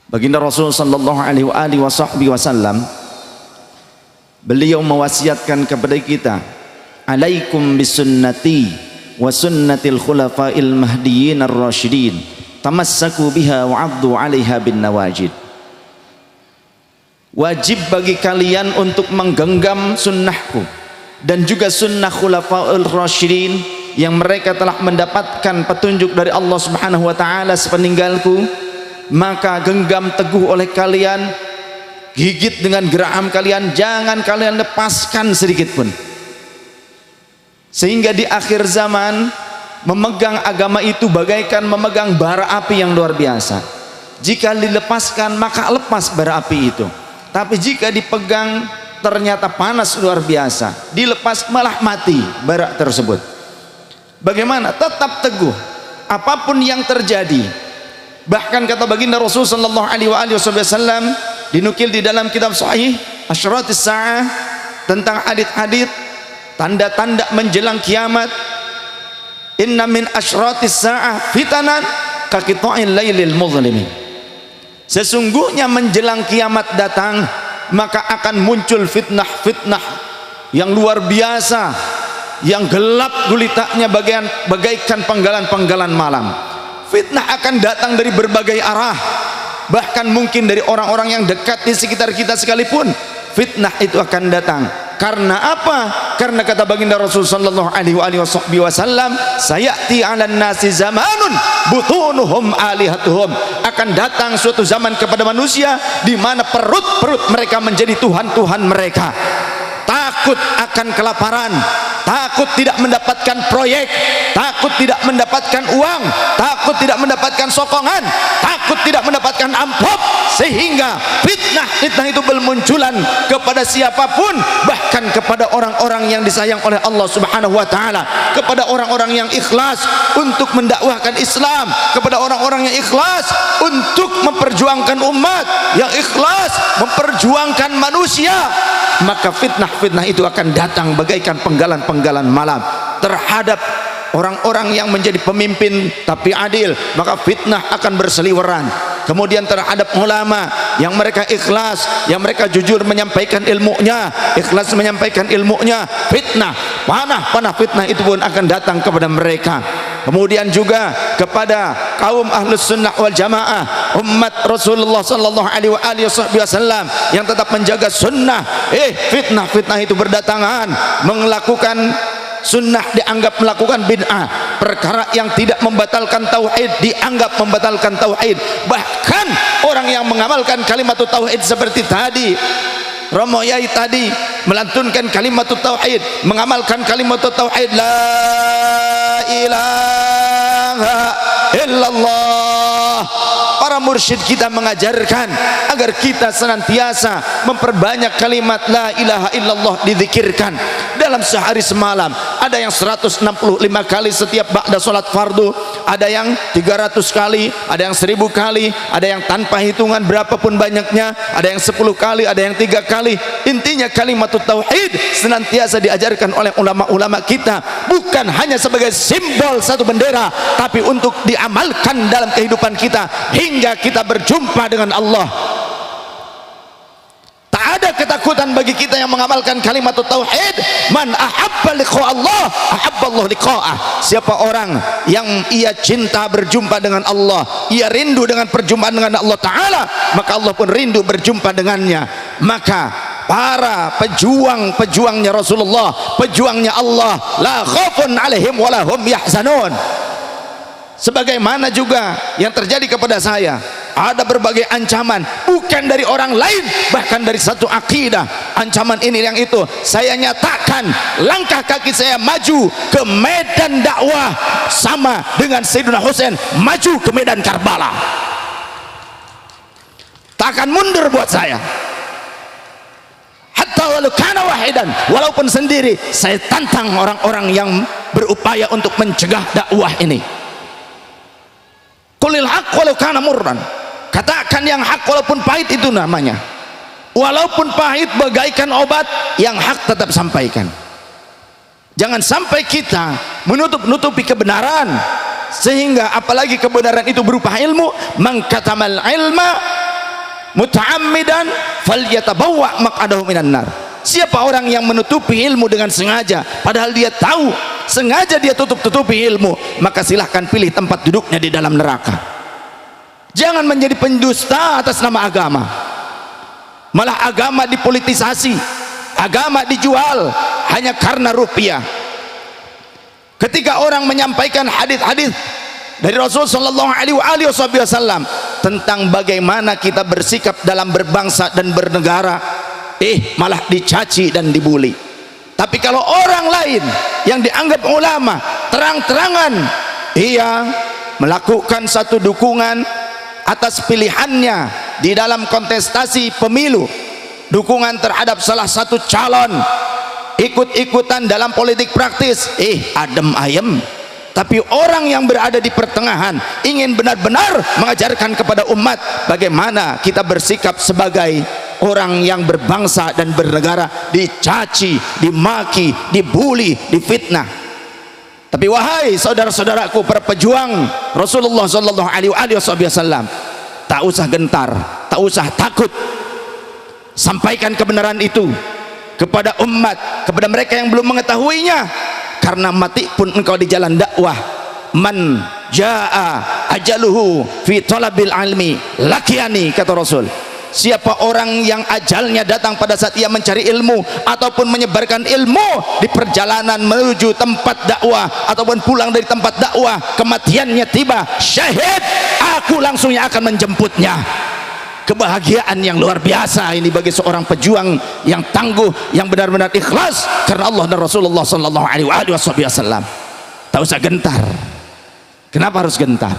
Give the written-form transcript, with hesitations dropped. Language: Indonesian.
Baginda Rasul sallallahu alaihi wasallam beliau mewasiatkan kepada kita, alaikum bisunnati wa sunnatil khulafa'il mahdiyyin ar-rasyidin tamassaku biha wa 'addu 'alaiha bin nawajid. Wajib bagi kalian untuk menggenggam sunnahku dan juga sunnah khulafa'il rasyidin yang mereka telah mendapatkan petunjuk dari Allah Subhanahu wa taala sepeninggalku. Maka genggam teguh oleh kalian, gigit dengan geraham kalian, jangan kalian lepaskan sedikit pun, sehingga di akhir zaman memegang agama itu bagaikan memegang bara api yang luar biasa. Jika dilepaskan maka lepas bara api itu, tapi jika dipegang ternyata panas luar biasa, dilepas malah mati bara tersebut. Bagaimana? Tetap teguh apapun yang terjadi. Bahkan kata baginda Rasul sallallahu alaihi wasallam, dinukil di dalam kitab sahih Asyratis Sa'ah, tentang hadits-hadits tanda-tanda menjelang kiamat, inna min asyratis sa'ah fitanan ka qita'il lailil muzlim. Sesungguhnya menjelang kiamat datang maka akan muncul fitnah-fitnah yang luar biasa, yang gelap gulitanya bagaikan penggalan-penggalan malam. Fitnah akan datang dari berbagai arah, bahkan mungkin dari orang-orang yang dekat di sekitar kita sekalipun fitnah itu akan datang. Karena apa? Karena kata baginda Rasul sallallahu alaihi wasallam, sayati 'alan nasi zamanun butunuhum alihatuhum, akan datang suatu zaman kepada manusia di mana perut-perut mereka menjadi tuhan-tuhan mereka. Takut akan kelaparan, takut tidak mendapatkan proyek, takut tidak mendapatkan uang, takut tidak mendapatkan sokongan, takut tidak mendapatkan amplop, sehingga fitnah itu bermunculan kepada siapapun, bahkan kepada orang-orang yang disayang oleh Allah Subhanahu wa taala, kepada orang-orang yang ikhlas untuk mendakwahkan Islam, kepada orang-orang yang ikhlas untuk memperjuangkan umat, yang ikhlas memperjuangkan manusia. Maka fitnah itu akan datang bagaikan penggalan-penggalan malam terhadap orang-orang yang menjadi pemimpin tapi adil, maka fitnah akan berseliweran. Kemudian terhadap ulama yang mereka ikhlas, yang mereka jujur menyampaikan ilmunya, ikhlas menyampaikan ilmunya, panah fitnah itu pun akan datang kepada mereka. Kemudian juga kepada kaum ahlus sunnah wal jamaah, umat Rasulullah sallallahu alaihi wasallam yang tetap menjaga sunnah. Fitnah itu berdatangan, melakukan sunnah dianggap melakukan bid'ah, perkara yang tidak membatalkan tauhid dianggap membatalkan tauhid. Bahkan orang yang mengamalkan kalimat tauhid seperti tadi Romo Yai tadi melantunkan kalimat tauhid, mengamalkan kalimat tauhid la ilaha illallah. Para mursyid kita mengajarkan agar kita senantiasa memperbanyak kalimat la ilaha illallah dizikirkan dalam sehari semalam. Ada yang 165 kali setiap ba'da salat fardu, ada yang 300 kali, ada yang 1000 kali, ada yang tanpa hitungan berapapun banyaknya, ada yang 10 kali, ada yang 3 kali. Intinya kalimat tauhid senantiasa diajarkan oleh ulama-ulama kita, bukan hanya sebagai simbol satu bendera, tapi untuk diamalkan dalam kehidupan kita hingga kita berjumpa dengan Allah. Tak ada ketakutan bagi kita yang mengamalkan kalimat tauhid. Man ahabba liqa Allah ahabba Allah liqa'ah. Siapa orang yang ia cinta berjumpa dengan Allah, ia rindu dengan perjumpaan dengan Allah Ta'ala, maka Allah pun rindu berjumpa dengannya. Maka para pejuangnya Rasulullah, pejuangnya Allah, la khaufun alaihim wala hum yahzanun. Sebagaimana juga yang terjadi kepada saya, ada berbagai ancaman, bukan dari orang lain, bahkan dari satu akidah. Ancaman ini yang itu saya nyatakan, langkah kaki saya maju ke medan dakwah sama dengan Sayyidina Husain maju ke medan Karbala. Tak akan mundur buat saya, hatta walau kana wahidan, walaupun sendiri. Saya tantang orang-orang yang berupaya untuk mencegah dakwah ini. Qulil haq walau kana murran, katakan yang hak walaupun pahit, itu namanya. Walaupun pahit bagaikan obat, yang hak tetap sampaikan. Jangan sampai kita menutup-nutupi kebenaran, sehingga apalagi kebenaran itu berupa ilmu. Man katamal ilma muta'ammidan falyatabawwa maq'adahu minan nar. Siapa orang yang menutupi ilmu dengan sengaja padahal dia tahu sengaja dia tutupi ilmu, maka silahkan pilih tempat duduknya di dalam neraka. Jangan menjadi pendusta atas nama agama, malah agama dipolitisasi, agama dijual hanya karena rupiah. Ketika orang menyampaikan hadis-hadis dari Rasul sallallahu alaihi wasallam tentang bagaimana kita bersikap dalam berbangsa dan bernegara, malah dicaci dan dibuli. Tapi kalau orang lain yang dianggap ulama terang-terangan ia melakukan satu dukungan atas pilihannya di dalam kontestasi pemilu, dukungan terhadap salah satu calon, ikut-ikutan dalam politik praktis, adem ayem. Tapi orang yang berada di pertengahan ingin benar-benar mengajarkan kepada umat bagaimana kita bersikap sebagai orang yang berbangsa dan bernegara, dicaci, dimaki, dibuli, difitnah. Tapi wahai saudara-saudaraku para pejuang Rasulullah sallallahu alaihi wasallam, tak usah gentar, tak usah takut. Sampaikan kebenaran itu kepada umat, kepada mereka yang belum mengetahuinya. Karena mati pun engkau di jalan dakwah. Man jaa ajaluhu fi talabil ilmi lakiani, kata Rasul. Siapa orang yang ajalnya datang pada saat ia mencari ilmu ataupun menyebarkan ilmu, di perjalanan menuju tempat dakwah ataupun pulang dari tempat dakwah, kematiannya tiba, syahid, aku langsung yang akan menjemputnya. Kebahagiaan yang luar biasa ini bagi seorang pejuang yang tangguh, yang benar-benar ikhlas karena Allah dan Rasulullah sallallahu alaihi wasallam. Tak usah gentar. Kenapa harus gentar?